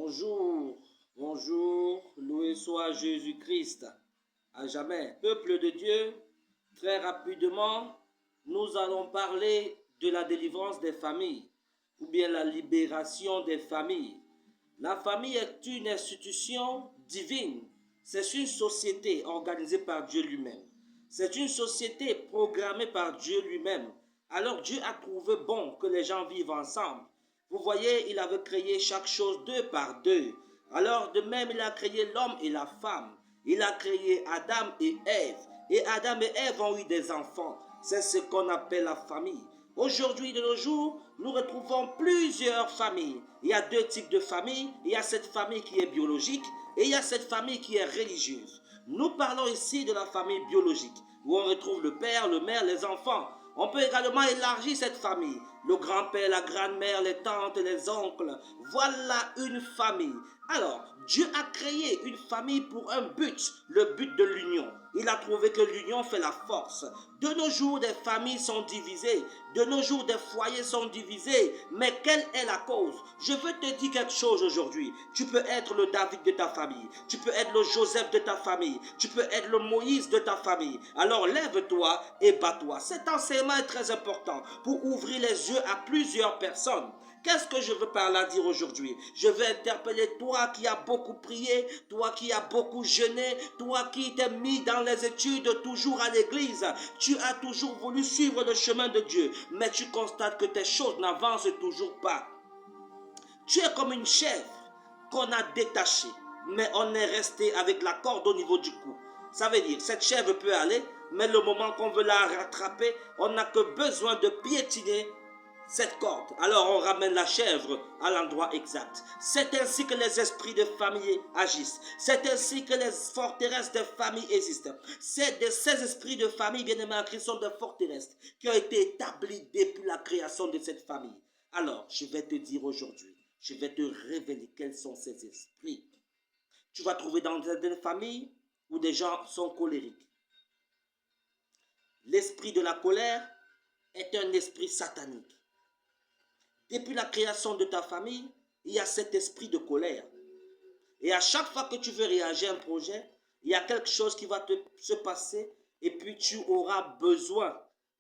Bonjour, bonjour, loué soit Jésus-Christ, à jamais. Peuple de Dieu, très rapidement, nous allons parler de la délivrance des familles, ou bien la libération des familles. La famille est une institution divine, c'est une société organisée par Dieu lui-même. C'est une société programmée par Dieu lui-même. Alors Dieu a trouvé bon que les gens vivent ensemble. Vous voyez, il avait créé chaque chose deux par deux. Alors de même, il a créé l'homme et la femme. Il a créé Adam et Ève. Et Adam et Ève ont eu des enfants. C'est ce qu'on appelle la famille. Aujourd'hui, de nos jours, nous retrouvons plusieurs familles. Il y a deux types de familles. Il y a cette famille qui est biologique et il y a cette famille qui est religieuse. Nous parlons ici de la famille biologique, où on retrouve le père, le mère, les enfants. On peut également élargir cette famille. Le grand-père, la grand-mère, les tantes, les oncles. Voilà une famille. Alors, Dieu a créé une famille pour un but, le but de l'union. Il a trouvé que l'union fait la force. De nos jours, des familles sont divisées. De nos jours, des foyers sont divisés. Mais quelle est la cause? Je veux te dire quelque chose aujourd'hui. Tu peux être le David de ta famille. Tu peux être le Joseph de ta famille. Tu peux être le Moïse de ta famille. Alors lève-toi et bats-toi. Cet enseignement est très important pour ouvrir les yeux à plusieurs personnes. Qu'est-ce que je veux par là dire aujourd'hui? Je veux interpeller toi qui as beaucoup prié, toi qui as beaucoup jeûné, toi qui t'es mis dans les études toujours à l'église. Tu as toujours voulu suivre le chemin de Dieu, mais tu constates que tes choses n'avancent toujours pas. Tu es comme une chèvre qu'on a détachée, mais on est resté avec la corde au niveau du cou. Ça veut dire, cette chèvre peut aller, mais le moment qu'on veut la rattraper, on n'a que besoin de piétiner cette corde. Alors on ramène la chèvre à l'endroit exact. C'est ainsi que les esprits de famille agissent. C'est ainsi que les forteresses de famille existent. C'est de ces esprits de famille, bien-aimés en Christ, sont des forteresses qui ont été établies depuis la création de cette famille. Alors, je vais te dire aujourd'hui, je vais te révéler quels sont ces esprits. Tu vas trouver dans des familles où des gens sont colériques. L'esprit de la colère est un esprit satanique. Depuis la création de ta famille, il y a cet esprit de colère. Et à chaque fois que tu veux réagir à un projet, il y a quelque chose qui va se passer et puis tu auras besoin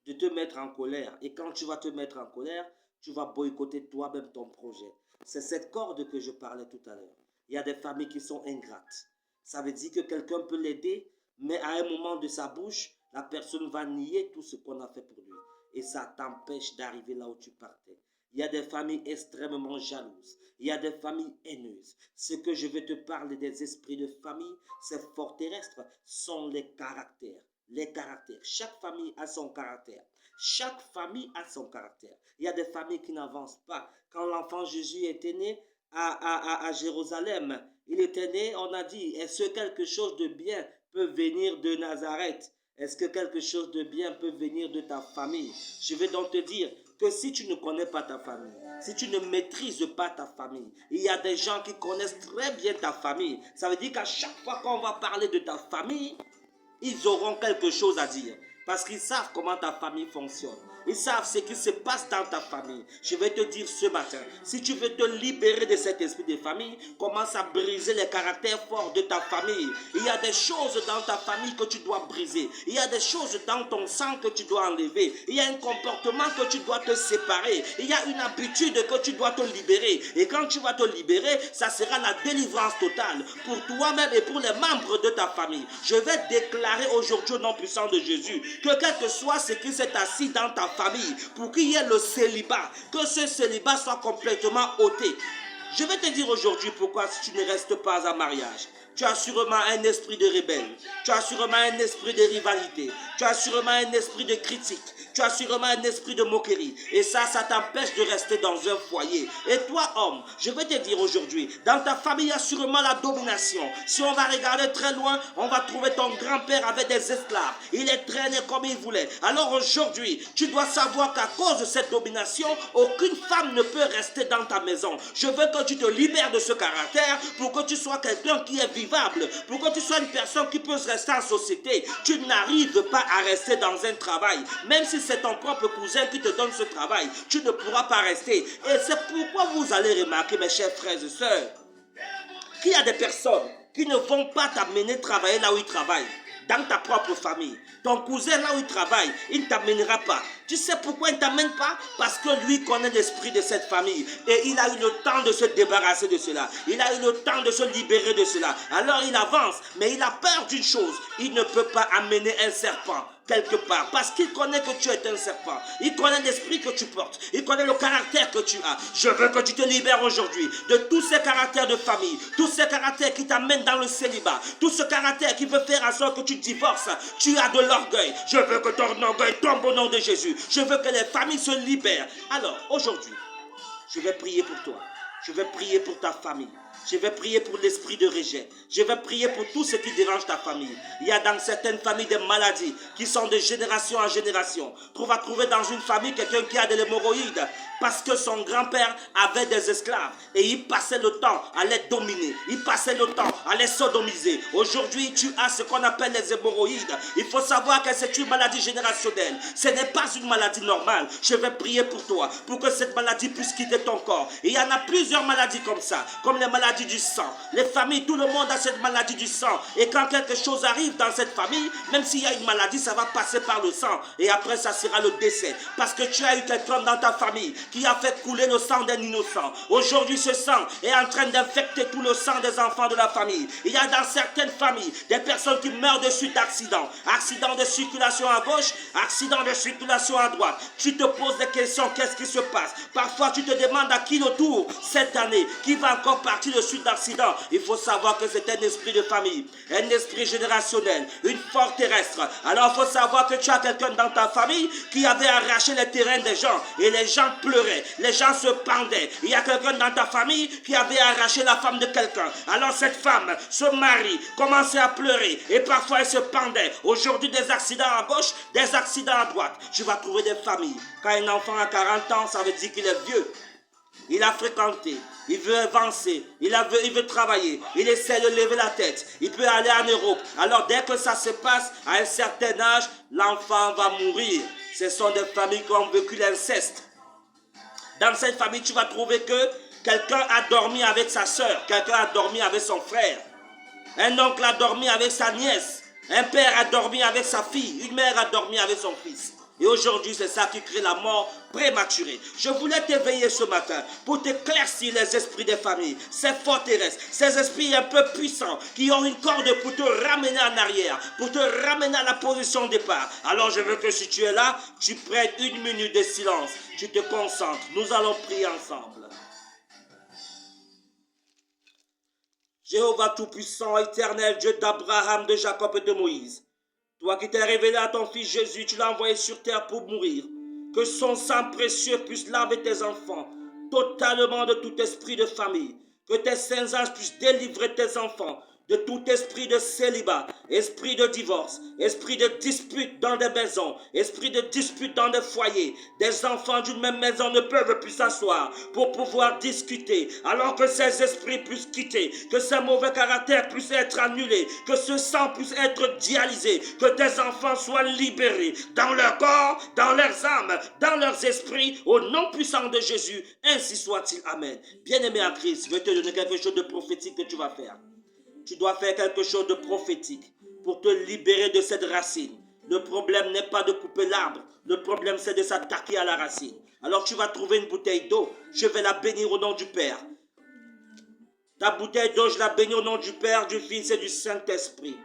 de te mettre en colère. Et quand tu vas te mettre en colère, tu vas boycotter toi-même ton projet. C'est cette corde que je parlais tout à l'heure. Il y a des familles qui sont ingrates. Ça veut dire que quelqu'un peut l'aider, mais à un moment de sa bouche, la personne va nier tout ce qu'on a fait pour lui. Et ça t'empêche d'arriver là où tu partais. Il y a des familles extrêmement jalouses. Il y a des familles haineuses. Ce que je vais te parler des esprits de famille, ces forteresses sont les caractères. Les caractères. Chaque famille a son caractère. Chaque famille a son caractère. Il y a des familles qui n'avancent pas. Quand l'enfant Jésus était né à Jérusalem, il était né, on a dit, est-ce que quelque chose de bien peut venir de Nazareth? Est-ce que quelque chose de bien peut venir de ta famille? Je vais donc te dire que si tu ne connais pas ta famille, si tu ne maîtrises pas ta famille, il y a des gens qui connaissent très bien ta famille. Ça veut dire qu'à chaque fois qu'on va parler de ta famille, ils auront quelque chose à dire. Parce qu'ils savent comment ta famille fonctionne. Ils savent ce qui se passe dans ta famille. Je vais te dire ce matin, si tu veux te libérer de cet esprit de famille, commence à briser les caractères forts de ta famille. Il y a des choses dans ta famille que tu dois briser. Il y a des choses dans ton sang que tu dois enlever. Il y a un comportement que tu dois te séparer. Il y a une habitude que tu dois te libérer. Et quand tu vas te libérer, ça sera la délivrance totale pour toi-même et pour les membres de ta famille. Je vais déclarer aujourd'hui au nom puissant de Jésus que quel que soit ce qui s'est assis dans ta famille, pour qu'il y ait le célibat, que ce célibat soit complètement ôté. Je vais te dire aujourd'hui pourquoi si tu ne restes pas en mariage. Tu as sûrement un esprit de rebelle. Tu as sûrement un esprit de rivalité. Tu as sûrement un esprit de critique. Tu as sûrement un esprit de moquerie. Et ça t'empêche de rester dans un foyer. Et toi, homme, je vais te dire aujourd'hui, dans ta famille, il y a sûrement la domination. Si on va regarder très loin, on va trouver ton grand-père avec des esclaves. Il les traînait comme il voulait. Alors aujourd'hui, tu dois savoir qu'à cause de cette domination, aucune femme ne peut rester dans ta maison. Je veux que tu te libères de ce caractère pour que tu sois quelqu'un qui est vivable, pour que tu sois une personne qui peut rester en société. Tu n'arrives pas à rester dans un travail, même si c'est ton propre cousin qui te donne ce travail, tu ne pourras pas rester. Et c'est pourquoi vous allez remarquer, mes chers frères et sœurs, qu'il y a des personnes qui ne vont pas t'amener travailler là où ils travaillent, dans ta propre famille. Ton cousin, là où il travaille, il ne t'amènera pas. Tu sais pourquoi il ne t'amène pas? Parce que lui connaît l'esprit de cette famille. Et il a eu le temps de se débarrasser de cela. Il a eu le temps de se libérer de cela. Alors il avance, mais il a peur d'une chose. Il ne peut pas amener un serpent quelque part, parce qu'il connaît que tu es un serpent. Il connaît l'esprit que tu portes. Il connaît le caractère que tu as. Je veux que tu te libères aujourd'hui de tous ces caractères de famille, tous ces caractères qui t'amènent dans le célibat, tout ce caractère qui veut faire en sorte que tu divorces. Tu as de l'orgueil. Je veux que ton orgueil tombe au nom de Jésus. Je veux que les familles se libèrent. Alors, aujourd'hui, je vais prier pour toi. Je vais prier pour ta famille. Je vais prier pour l'esprit de rejet. Je vais prier pour tout ce qui dérange ta famille. Il y a dans certaines familles des maladies qui sont de génération en génération. Tu vas trouver dans une famille quelqu'un qui a de l'hémorroïde parce que son grand-père avait des esclaves et il passait le temps à les dominer. Il passait le temps à les sodomiser. Aujourd'hui, tu as ce qu'on appelle les hémorroïdes. Il faut savoir que c'est une maladie générationnelle. Ce n'est pas une maladie normale. Je vais prier pour toi, pour que cette maladie puisse quitter ton corps. Et il y en a plusieurs maladies comme ça, comme les maladies du sang. Les familles, tout le monde a cette maladie du sang. Et quand quelque chose arrive dans cette famille, même s'il y a une maladie, ça va passer par le sang. Et après, ça sera le décès. Parce que tu as eu quelqu'un dans ta famille qui a fait couler le sang d'un innocent. Aujourd'hui, ce sang est en train d'infecter tout le sang des enfants de la famille. Il y a dans certaines familles des personnes qui meurent de suite d'accidents. Accident de circulation à gauche, accident de circulation à droite. Tu te poses des questions, qu'est-ce qui se passe? Parfois, tu te demandes à qui le tour cette année, qui va encore partir de suite d'accident. Il faut savoir que c'est un esprit de famille, un esprit générationnel, une force terrestre. Alors il faut savoir que tu as quelqu'un dans ta famille qui avait arraché les terrains des gens et les gens pleuraient, les gens se pendaient. Il y a quelqu'un dans ta famille qui avait arraché la femme de quelqu'un. Alors cette femme se marie, commençait à pleurer et parfois elle se pendait. Aujourd'hui des accidents à gauche, des accidents à droite. Tu vas trouver des familles. Quand un enfant a 40 ans, ça veut dire qu'il est vieux. Il a fréquenté, il veut avancer, il veut travailler, il essaie de lever la tête, il peut aller en Europe. Alors dès que ça se passe, à un certain âge, l'enfant va mourir. Ce sont des familles qui ont vécu l'inceste. Dans cette famille, tu vas trouver que quelqu'un a dormi avec sa soeur, quelqu'un a dormi avec son frère, un oncle a dormi avec sa nièce, un père a dormi avec sa fille, une mère a dormi avec son fils. Et aujourd'hui, c'est ça qui crée la mort prématurée. Je voulais t'éveiller ce matin pour t'éclaircir les esprits des familles, ces forteresses, ces esprits un peu puissants qui ont une corde pour te ramener en arrière, pour te ramener à la position de départ. Alors je veux que si tu es là, tu prennes 1 minute de silence, tu te concentres. Nous allons prier ensemble. Jéhovah Tout-Puissant, éternel, Dieu d'Abraham, de Jacob et de Moïse. Toi qui t'es révélé à ton fils Jésus, tu l'as envoyé sur terre pour mourir. Que son sang précieux puisse laver tes enfants totalement de tout esprit de famille. Que tes saints anges puissent délivrer tes enfants de tout esprit de célibat, esprit de divorce, esprit de dispute dans des maisons, esprit de dispute dans des foyers. Des enfants d'une même maison ne peuvent plus s'asseoir pour pouvoir discuter, alors que ces esprits puissent quitter, que ces mauvais caractères puissent être annulés, que ce sang puisse être dialysé, que tes enfants soient libérés dans leur corps, dans leurs âmes, dans leurs esprits, au nom puissant de Jésus. Ainsi soit-il. Amen. Bien-aimé en Christ, je vais te donner quelque chose de prophétique que tu vas faire. Tu dois faire quelque chose de prophétique pour te libérer de cette racine. Le problème n'est pas de couper l'arbre. Le problème, c'est de s'attaquer à la racine. Alors tu vas trouver une bouteille d'eau. Je vais la bénir au nom du Père. Ta bouteille d'eau, je la bénis au nom du Père, du Fils et du Saint-Esprit.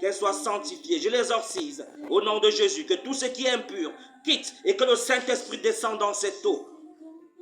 Qu'elle soit sanctifiée. Je l'exorcise au nom de Jésus. Que tout ce qui est impur quitte et que le Saint-Esprit descende dans cette eau.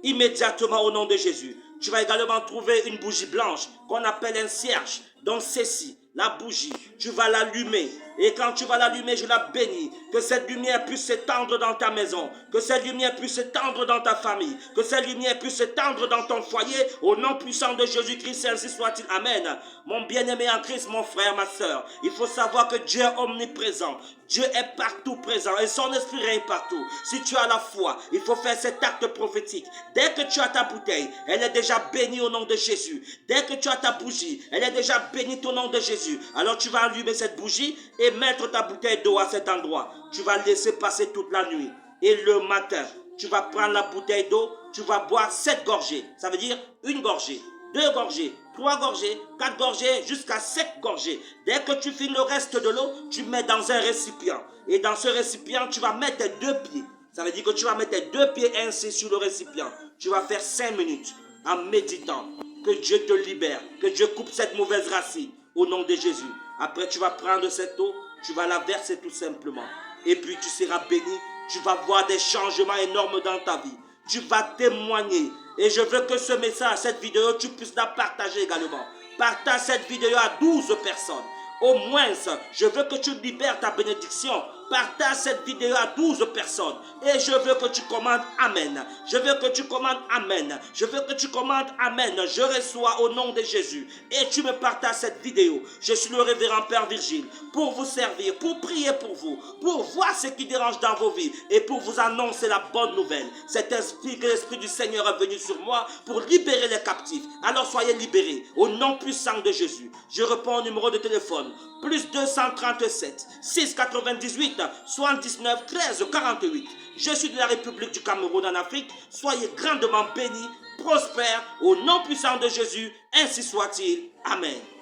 Immédiatement au nom de Jésus. Tu vas également trouver une bougie blanche qu'on appelle un cierge. Donc ceci, la bougie, tu vas l'allumer. Et quand tu vas l'allumer, je la bénis. Que cette lumière puisse s'étendre dans ta maison. Que cette lumière puisse s'étendre dans ta famille. Que cette lumière puisse s'étendre dans ton foyer. Au nom puissant de Jésus-Christ, ainsi soit-il. Amen. Mon bien-aimé en Christ, mon frère, ma soeur. Il faut savoir que Dieu est omniprésent. Dieu est partout présent et son esprit règne partout. Si tu as la foi, il faut faire cet acte prophétique. Dès que tu as ta bouteille, elle est déjà bénie au nom de Jésus. Dès que tu as ta bougie, elle est déjà bénie au nom de Jésus. Alors tu vas allumer cette bougie et mettre ta bouteille d'eau à cet endroit. Tu vas laisser passer toute la nuit. Et le matin, tu vas prendre la bouteille d'eau, tu vas boire 7 gorgées. Ça veut dire une gorgée. 2 gorgées, 3 gorgées, 4 gorgées, jusqu'à 7 gorgées. Dès que tu finis le reste de l'eau, tu mets dans un récipient. Et dans ce récipient, tu vas mettre tes 2 pieds. Ça veut dire que tu vas mettre tes 2 pieds ainsi sur le récipient. Tu vas faire 5 minutes en méditant. Que Dieu te libère, que Dieu coupe cette mauvaise racine au nom de Jésus. Après, tu vas prendre cette eau, tu vas la verser tout simplement. Et puis, tu seras béni. Tu vas voir des changements énormes dans ta vie. Tu vas témoigner. Et je veux que ce message, cette vidéo, tu puisses la partager également. Partage cette vidéo à 12 personnes. Au moins, je veux que tu libères ta bénédiction. Partage cette vidéo à 12 personnes. Et je veux que tu commandes Amen. Je veux que tu commandes Amen. Je veux que tu commandes Amen. Je reçois au nom de Jésus. Et tu me partages cette vidéo. Je suis le révérend Père Virgile. Pour vous servir, pour prier pour vous. Pour voir ce qui dérange dans vos vies. Et pour vous annoncer la bonne nouvelle. Cet esprit, que l'Esprit du Seigneur est venu sur moi pour libérer les captifs. Alors soyez libérés. Au nom puissant de Jésus. Je réponds au numéro de téléphone. Plus 237 698 79 13 48. Je suis de la République du Cameroun en Afrique. Soyez grandement bénis, prospères, au nom puissant de Jésus. Ainsi soit-il. Amen.